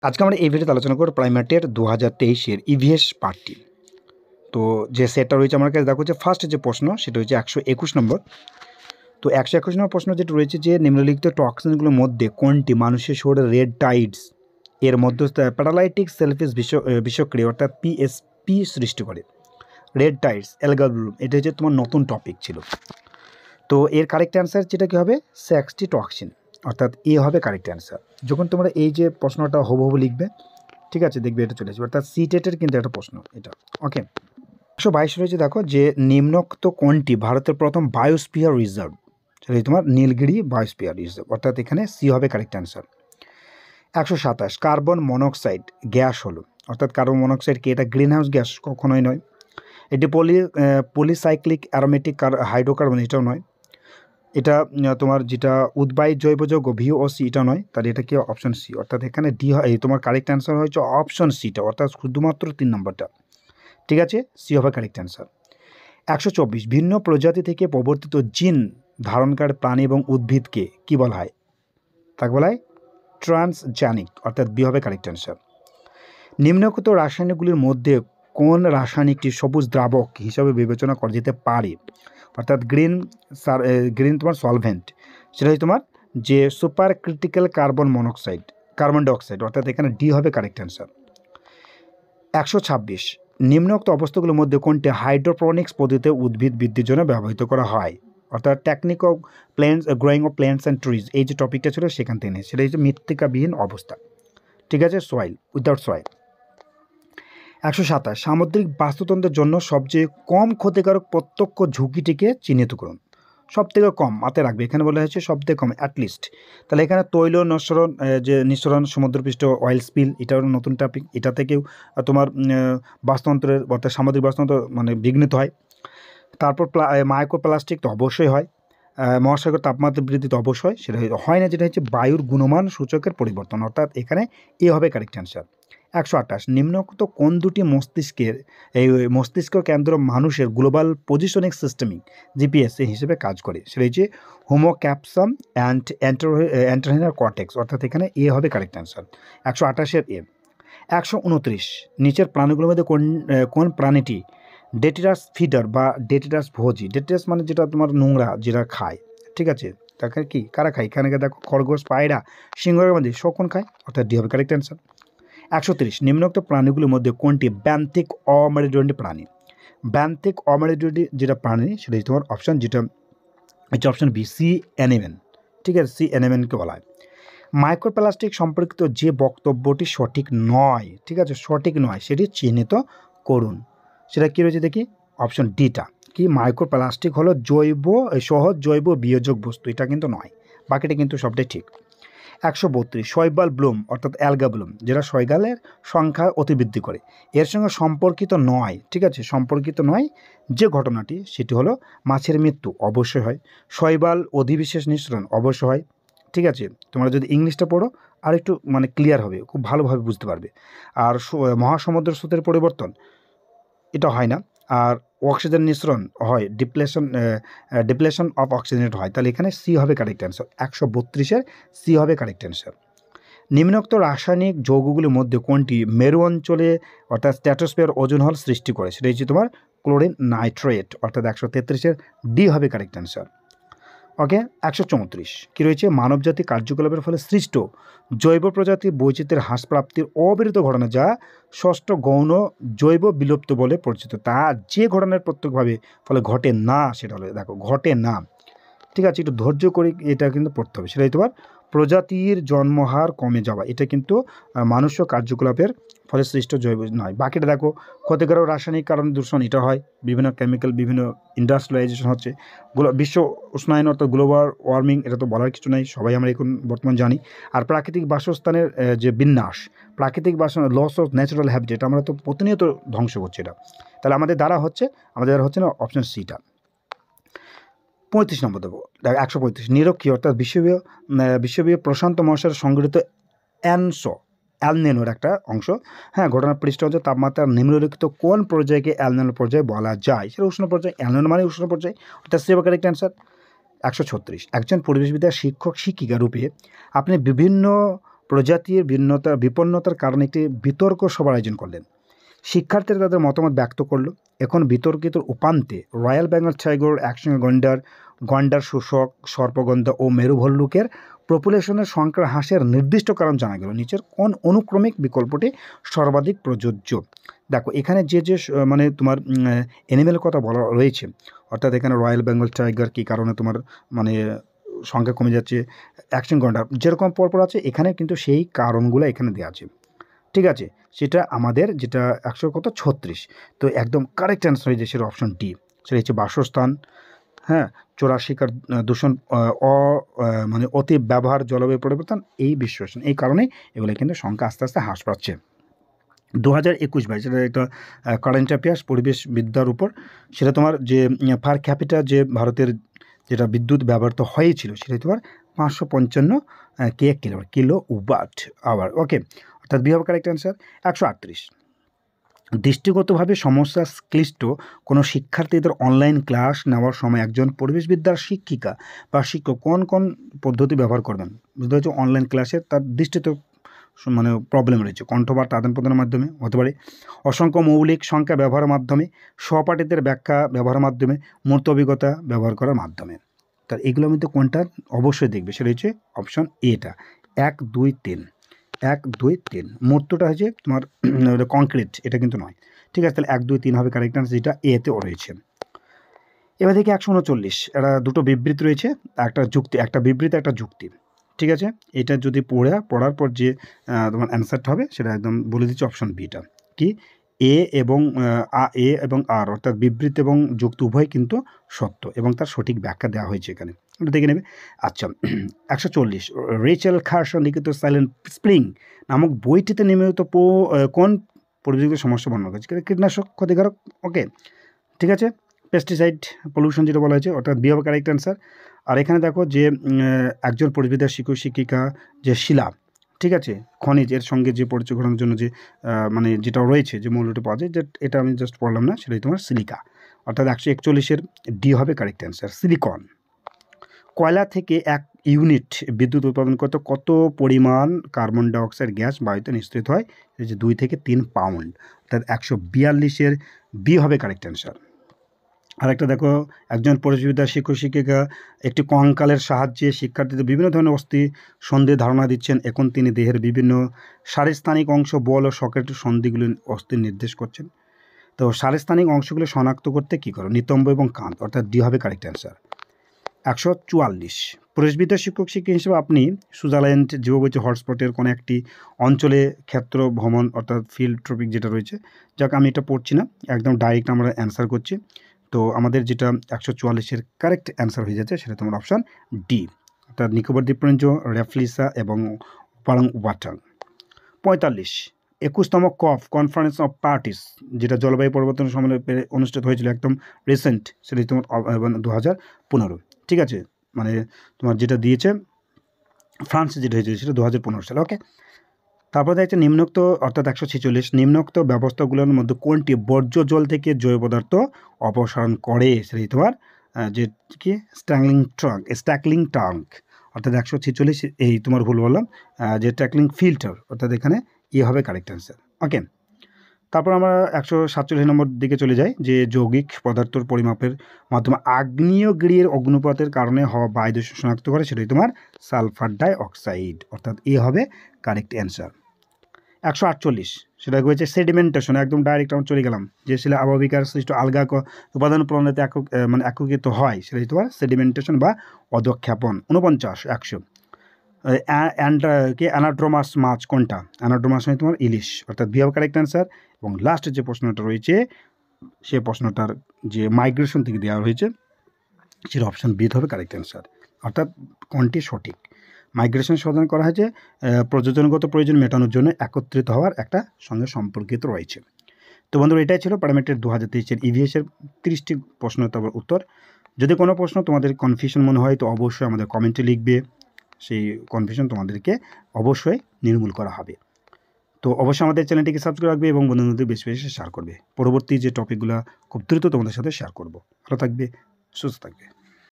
আজকে আমরা এই ভিডিওতে আলোচনা করব প্রাইমারি 2023-এর ইভিএস পার্টটি। তো যে সেটটা রয়েছে আমার কাছে দেখো যে ফার্স্ট যে প্রশ্ন সেটা হচ্ছে 121 নম্বর। তো 121 নম্বর প্রশ্ন যেটা রয়েছে যে নিম্নলিখিত টক্সিনগুলোর মধ্যে কোনটি মানুষের শরীরে রেড টাইডস এর মধ্যস্থ প্যারালাইটিক সেলফিস বিষক্রিয়া অর্থাৎ পিএসপি সৃষ্টি করে। রেড টাইডস অ্যালগাল ব্লুম এটা হচ্ছে তোমার নতুন টপিক ছিল। তো এর কারেক্ট অ্যান্সার যেটা কী হবে, সেক্সটি টক্সিন অর্থাৎ এ হবে কারেক্ট অ্যান্সার। যখন তোমরা এই যে প্রশ্নটা হুবহু লিখবে, ঠিক আছে, দেখবে এটা চলে আসবে, অর্থাৎ সিটেটের কিন্তু একটা প্রশ্ন এটা। ওকে, 122 রয়েছে দেখো যে নিম্নোক্ত কোনটি ভারতের প্রথম বায়োস্ফিয়ার রিজার্ভ, সেটা তোমার নীলগিরি বায়োস্ফিয়ার রিজার্ভ, অর্থাৎ এখানে সি হবে correct answer. 127 carbon monoxide gas হলো, অর্থাৎ কার্বন মনোক্সাইড কি এটা গ্রিন হাউস গ্যাস? কখনোই নয়। এটি পলিসাইক্লিক অ্যারোমেটিক হাইড্রোকার্বন, এটাও নয়। এটা তোমার যেটা উদ্বায়ী জৈব যৌগ VOC, এটা নয়। তাহলে এটা কি অপশন সি, অর্থাৎ এখানে ডি হয়। তোমার কারেক্ট অ্যান্সার হয়েছে অপশন সিটা, অর্থাৎ শুধুমাত্র 3 নম্বরটা, ঠিক আছে, সি হবে কারেক্ট অ্যান্সার। 124 ভিন্ন প্রজাতি থেকে প্রবর্তিত জিন ধারণকারী প্রাণী এবং উদ্ভিদকে কি বলা হয়? তাকে বলা হয় ট্রান্সজেনিক, অর্থাৎ বি হবে কারেক্ট অ্যান্সার। নিম্নলিখিত রাসায়নিকগুলির মধ্যে কোন রাসায়নিকটি সবুজ দ্রাবক হিসাবে বিবেচনা করা যেতে পারে, অর্থাৎ গ্রিন তোমার সলভেন্ট, সেটা হচ্ছে তোমার যে সুপার ক্রিটিক্যাল কার্বন ডাইঅক্সাইড, অর্থাৎ এখানে ডি হবে কারেক্ট অ্যান্সার। 126 নিম্নোক্ত অবস্থাগুলোর মধ্যে কোনটি হাইড্রোপনিক্স পদ্ধতিতে উদ্ভিদ বৃদ্ধির জন্য ব্যবহৃত করা হয়, অর্থাৎ technique of growing of plants and trees, এই যে টপিকটা ছিল সেখান থেকে নেই, সেটা হচ্ছে মৃত্তিকাবিহীন অবস্থা, ঠিক আছে, সয়েল উইদাউট সয়েল। 127 সামুদ্রিক বাস্তুতন্ত্রের জন্য সবচেয়ে কম ক্ষতিকারক প্রত্যক্ষ ঝুঁকিটিকে চিহ্নিত করুন। সব থেকে কম মাথায় রাখবে, এখানে বলা হয়েছে সব থেকে কম, অ্যাটলিস্ট। তাহলে এখানে তৈল নিঃসরণ সমুদ্রপৃষ্ঠ অয়েল স্পিল, এটাও নতুন টপিক। এটা থেকেও তোমার বাস্তুতন্ত্রের অর্থাৎ সামুদ্রিক বাস্তুতন্ত্র মানে বিঘ্নিত হয়। তারপর মাইক্রোপ্লাস্টিক তো অবশ্যই হয়। মহাসাগর তাপমাত্রা বৃদ্ধি তো অবশ্যই, সেটা হয় না, যেটা হচ্ছে বায়ুর গুণমান সূচকের পরিবর্তন, অর্থাৎ এখানে এ হবে কারেক্ট অ্যান্সার। 128 নিম্নোক্ত কোন দুটি মস্তিষ্ক কেন্দ্র মানুষের গ্লোবাল পজিশনিং সিস্টেমিক GPS হিসেবে কাজ করে, সেটা হচ্ছে হোমোক্যাপসাম অ্যান্ড অ্যান্টারহিনার কর্টেক্স, অর্থাৎ এখানে এ হবে কারেক্ট অ্যান্সার। 128-এর এ। 129 নিচের প্রাণীগুলোর মধ্যে কোন প্রাণীটি ডেটিরাস ফিডার বা ডেটিরাস ভোজি? ডেটিরাস মানে যেটা তোমার নোংরা যেটা খায়, ঠিক আছে, তাকে কি কারা খায়? এখানে দেখো খরগোশ, পায়রা, সিংহের মধ্যে শকুন খায়, অর্থাৎ ডি হবে কারেক্ট অ্যান্সার। 130 নিম্নোক্ত প্রাণীগুলির মধ্যে কোনটি ব্যান্থিক অমেরুদণ্ডী প্রাণী? ব্যান্থিক অমেরুদণ্ডী যেটা প্রাণী সেটা তোমার অপশান যেটা হচ্ছে অপশান বি, সি অ্যানিমেন, ঠিক আছে, সি অ্যানিমেনকে বলা হয়। মাইক্রোপ্লাস্টিক সম্পর্কিত যে বক্তব্যটি সঠিক নয়, ঠিক আছে, সঠিক নয়, সেটি চিহ্নিত করুন। সেটা কী রয়েছে দেখি, অপশন ডিটা কি, মাইক্রোপ্লাস্টিক হলো সহজ জৈব বিয়োজক বস্তু, এটা কিন্তু নয়, বাকিটা কিন্তু সবটাই ঠিক। 132 শৈবাল ব্লুম অর্থাৎ অ্যালগা ব্লুম, যেটা শৈবালের সংখ্যা অতিবৃদ্ধি করে, এর সঙ্গে সম্পর্কিত নয়, ঠিক আছে, সম্পর্কিত নয় যে ঘটনাটি সেটি হলো মাছের মৃত্যু, অবশ্যই হয়। শৈবাল অধিবিশেষ নিঃসরণ, অবশ্যই হয়, ঠিক আছে। তোমরা যদি ইংলিশটা পড়ো আর একটু মানে ক্লিয়ার হবে, খুব ভালোভাবে বুঝতে পারবে। আর মহাসমুদ্র স্রোতের পরিবর্তন, এটা হয় না। আর অক্সিজেন নিঃসরণ হয়, ডিপ্লেশন অফ অক্সিজেন হয়, তাহলে এখানে সি হবে কারেক্ট অ্যান্সার। 132-এর সি হবে কারেক্ট অ্যান্সার। নিম্নোক্ত রাসায়নিক যৌগগুলির মধ্যে কোনটি মেরু অঞ্চলে অর্থাৎ স্ট্র্যাটোস্ফিয়ার ওজোন হল সৃষ্টি করে? সেটা হচ্ছে তোমার ক্লোরিন নাইট্রেট, অর্থাৎ 133-এর ডি হবে কারেক্ট অ্যান্সার। ওকে, 134 কী রয়েছে, মানবজাতি কার্যকলাপের ফলে সৃষ্ট জৈব প্রজাতির বৈচিত্র্যের হ্রাসপ্রাপ্তির অবিরত ঘটনা যা ষষ্ঠ গৌণ জৈব বিলুপ্ত বলে পরিচিত, তা যে ঘটনার প্রত্যক্ষভাবে ফলে ঘটে না, সেটা হলো দেখো ঘটে না, ঠিক আছে, একটু ধৈর্য করে এটা কিন্তু পড়তে হবে। সেটাই তোমার প্রজাতির জন্মহার কমে যাওয়া, এটা কিন্তু মানুষ্য কার্যকলাপের ফলে সৃষ্ট জৈব নয়। বাকিটা দেখো ক্ষতিকারক রাসায়নিক কারণে দূষণ, এটা হয়, বিভিন্ন কেমিক্যাল, বিভিন্ন ইন্ডাস্ট্রিয়ালাইজেশন হচ্ছে, বিশ্ব উষ্ণায়ন অর্থাৎ গ্লোবাল ওয়ার্মিং, এটা তো বলার কিছু নেই, সবাই আমরা এখন বর্তমান জানি। আর প্রাকৃতিক বাসস্থানের যে বিন্যাস, প্রাকৃতিক লস অফ ন্যাচারাল হ্যাবিটেট, আমরা তো প্রতিনিয়ত ধ্বংস করছি এটা, তাহলে আমাদের দ্বারা হচ্ছে না অপশন সিটা। 35 নম্বর দেবো, 135 নিরক্ষীয় অর্থাৎ বিশ্বব্যাপী প্রশান্ত মহাসাগরে সংঘটিত অ্যালনিনোর একটা অংশ, হ্যাঁ, ঘটনার পৃষ্ঠজ তাপমাত্রার নিম্নলিখিত কোন পর্যায়কে অ্যালনিনো পর্যায়ে বলা যায়? সেটা উষ্ণ পর্যায়, অ্যালনিনো মানে উষ্ণ পর্যায়, অর্থাৎ সি হবে কারেক্ট অ্যান্সার। 136 একজন পরিবেশবিদ্যার শিক্ষিকা রূপে আপনি বিভিন্ন প্রজাতির বিপন্নতার কারণে একটি বিতর্ক সভার আয়োজন করলেন। শিক্ষার্থীরা তাদের মতামত ব্যক্ত করলো। এখন বিতর্কিত উপান্তে রয়্যাল বেঙ্গল টাইগার, একসঙ্গে গন্ডার, শোষক, সর্পগন্ধা ও মেরু ভল্লুকের পপুলেশনের সংখ্যা হ্রাসের নির্দিষ্ট কারণ জানা গেল। নিচের কোন অনুক্রমিক বিকল্পটি সর্বাধিক প্রযোজ্য? দেখো এখানে যে মানে তোমার অ্যানিমেলের কথা বলা রয়েছে, অর্থাৎ এখানে রয়্যাল বেঙ্গল টাইগার কী কারণে তোমার মানে সংখ্যা কমে যাচ্ছে, অ্যাকশন গন্ডার যেরকম পরপর আছে এখানে কিন্তু সেই কারণগুলো এখানে দেওয়া আছে। ঠিক আছে, সেটা আমাদের যেটা 136, তো একদম কারেক্ট অ্যান্সার হয়ে যায় সেটা অপশন ডি, সেটা হচ্ছে বাসস্থান। হ্যাঁ, চোরা শিকার, দূষণ, মানে অতি ব্যবহার, জলবায়ু পরিবর্তন, এই বিশ্লেষণ, এই কারণে এগুলো কিন্তু সংখ্যা আস্তে আস্তে হ্রাস পাচ্ছে। 2021-22 সেটা একটা কারেন্ট অ্যাফেয়ার্স পরিবেশবিদ্যার উপর, সেটা তোমার যে পার ক্যাপিটা যে ভারতের যেটা বিদ্যুৎ ব্যবহৃত হয়েছিল সেটা তোমার 555 কিলো ওয়াট আওয়ার। ওকে, অর্থাৎ বি হবে কারেক্ট অ্যান্সার। 138, দৃষ্টিগতভাবে সমস্যা ক্লিষ্ট কোনো শিক্ষার্থীদের অনলাইন ক্লাস নেওয়ার সময় একজন পরিবেশবিদ্যার শিক্ষিকা বা শিক্ষক কোন কোন পদ্ধতি ব্যবহার করবেন? বুঝতে পারছো, অনলাইন ক্লাসে তার দৃষ্টিতে মানে প্রবলেম রয়েছে, কণ্ঠ বা আদান প্রদানের মাধ্যমে হতে পারে, অসংখ্য মৌলিক সংখ্যা ব্যবহারের মাধ্যমে, সহপাঠীদের ব্যাখ্যা ব্যবহারের মাধ্যমে, মূর্ত অভিজ্ঞতা ব্যবহার করার মাধ্যমে। তার এগুলোর মধ্যে কোনটা অবশ্যই দেখবে, সেটা হচ্ছে অপশন এটা, 1, 2, 3, 1, 2, 3। মূর্তটা হচ্ছে তোমার কংক্রিট, এটা কিন্তু নয়। ঠিক আছে, তাহলে 1, 2, 3 হবে কারেক্ট আনসার, যেটা এতেও রয়েছে। এবার দেখি 139, এটা দুটো বিবৃতি রয়েছে, একটা যুক্তি, একটা বিবৃতি একটা যুক্তি। ঠিক আছে, এটা যদি পড়ার পর যে তোমার অ্যান্সারটা হবে সেটা একদম বলে দিচ্ছি অপশন বিটা, কি এ এবং আর, অর্থাৎ বিবৃতি এবং যুক্তি উভয় কিন্তু সত্য এবং তার সঠিক ব্যাখ্যা দেওয়া হয়েছে এখানে, এটা দেখে নেবে। আচ্ছা, 140, রেচেল খারসন লিখিত সাইলেন্ট স্প্রিং নামক বইটিতে নিয়মিত কোন পরিবেশগত সমস্যা বর্ণনা করেছে? কীটনাশক ক্ষতিকারক। ওকে, ঠিক আছে, পেস্টিসাইড পলিউশন যেটা বলা হয়েছে, অর্থাৎ বি হবে কারেক্ট অ্যান্সার। আর এখানে দেখো যে একজন পরিবেশের শিক্ষিকা যে শিলা, ঠিক আছে, খনিজ এর সঙ্গে যে পরিচয় ঘটানোর জন্য যে মানে যেটা রয়েছে যে মৌলটি পাওয়া যায়, যে এটা আমি জাস্ট পড়লাম না, সেটাই তোমার সিলিকা, অর্থাৎ 141-এর ডি হবে কারেক্ট অ্যান্সার, সিলিকন। কয়লা থেকে 1 ইউনিট বিদ্যুৎ উৎপাদন করতে কত পরিমাণ কার্বন ডাইঅক্সাইড গ্যাস বায়ুতে নিঃসৃত হয়? এই যে 2 থেকে 3 পাউন্ড, অর্থাৎ 142-এর বি হবে কারেক্ট অ্যান্সার। আরেকটা দেখো, একজন পরিবেশবিদ্যার শিক্ষিকা একটি কঙ্কালের সাহায্যে শিক্ষার্থীদের বিভিন্ন ধরনের অস্থি সন্ধির ধারণা দিচ্ছেন। এখন তিনি দেহের বিভিন্ন শারীরস্থানিক অংশ, বল ও সকেটের সন্ধিগুলি অস্থির নির্দেশ করছেন। তো শারীরস্থানিক অংশগুলো শনাক্ত করতে কী করো? নিতম্ব এবং কাঁধ, অর্থাৎ ডি হবে কারেক্ট অ্যান্সার। 144, পরিবেশবিদ্যার শিক্ষক হিসেবে আপনি সুইজারল্যান্ড জীববৈচিত্র্য হটস্পটের কোনো একটি অঞ্চলে ক্ষেত্র ভ্রমণ, অর্থাৎ ফিল্ড ট্রিপিং যেটা রয়েছে, যাক আমি এটা পড়ছি না, একদম ডাইরেক্ট আমরা অ্যান্সার করছি। তো আমাদের যেটা 144-এর কারেক্ট অ্যান্সার হয়ে যাচ্ছে সেটা তোমার অপশান ডি, অর্থাৎ নিকোবর দ্বীপপুঞ্জ, রেফলিসা এবং পারাং ওয়াটাং। 45, 21তম কফ কনফারেন্স অফ পার্টিস যেটা জলবায়ু পরিবর্তন সম্মেলনে অনুষ্ঠিত হয়েছিল একদম রিসেন্ট, সেটা তোমার 2015। ঠিক আছে, মানে তোমার যেটা দিয়েছে ফ্রান্সে যেটা হয়েছিল সেটা 2015 সালে। ওকে, তারপর দেখছে নিম্নোক্ত, অর্থাৎ 146, নিম্নোক্ত ব্যবস্থাগুলোর মধ্যে কোনটি বর্জ্য জল থেকে জৈব পদার্থ অপসারণ করে? সেটাই তোমার যে কি স্ট্যাকলিং ট্যাঙ্ক, অর্থাৎ 146, এই তোমার ভুল বললাম, যে ট্যাকলিং ফিল্টার, অর্থাৎ এখানে ই হবে কারেক্ট অ্যান্সার। ওকে, তারপর আমরা 147 নম্বর দিকে চলে যাই, যে যৌগিক পদার্থর পরিমাপের মাধ্যমে আগ্নেয়গিরির অগ্নুপাতের কারণে হওয়া বায়ু দূষণ শনাক্ত করে, সেটাই তোমার সালফার ডাই অক্সাইড, অর্থাৎ এ হবে কারেক্ট অ্যান্সার। 148, সেটা হয়েছে সেডিমেন্টেশন, একদম ডাইরেক্ট আমরা চলে গেলাম, যে শিলা আবহবিকার সৃষ্ট আলগা উপাদান প্রণালীতে মানে একীভূত হয়, সেটাই তোমার সেডিমেন্টেশন বা অধঃক্ষেপণ। 49, 100, অ্যানাড্রোমাস মাছ কোনটা? অ্যানাড্রোমাস মানে তোমার ইলিশ, অর্থাৎ বি হবে কারেক্ট অ্যান্সার। এবং লাস্টের যে প্রশ্নটা রয়েছে সে প্রশ্নটার যে মাইগ্রেশন থেকে দেওয়া হয়েছে সেটা অপশান বি হবে কারেক্ট অ্যান্সার, অর্থাৎ কোনটি সঠিক? মাইগ্রেশন সাধন করা হয়েছে প্রযোজনগত প্রয়োজন মেটানোর জন্য একত্রিত হওয়ার একটা সঙ্গে সম্পর্কিত রয়েছে। তো বন্ধুরা, এটাই ছিল প্যারামেট্রিক 2023-এর ইভিএসের 30টি প্রশ্ন উত্তর। যদি কোনো প্রশ্ন তোমাদের কনফিউশন মনে হয় তো অবশ্যই আমাদের কমেন্টে লিখবে, সেই কনফিউশন তোমাদেরকে অবশ্যই নির্মূল করা হবে। তো অবশ্যই আমাদের চ্যানেলটিকে সাবস্ক্রাইব রাখবে এবং বন্ধুদের বেশি বেশি শেয়ার করবে। পরবর্তী যে টপিকগুলো খুব দ্রুত তোমাদের সাথে শেয়ার করব। ভালো থাকবে, সুস্থ থাকবে।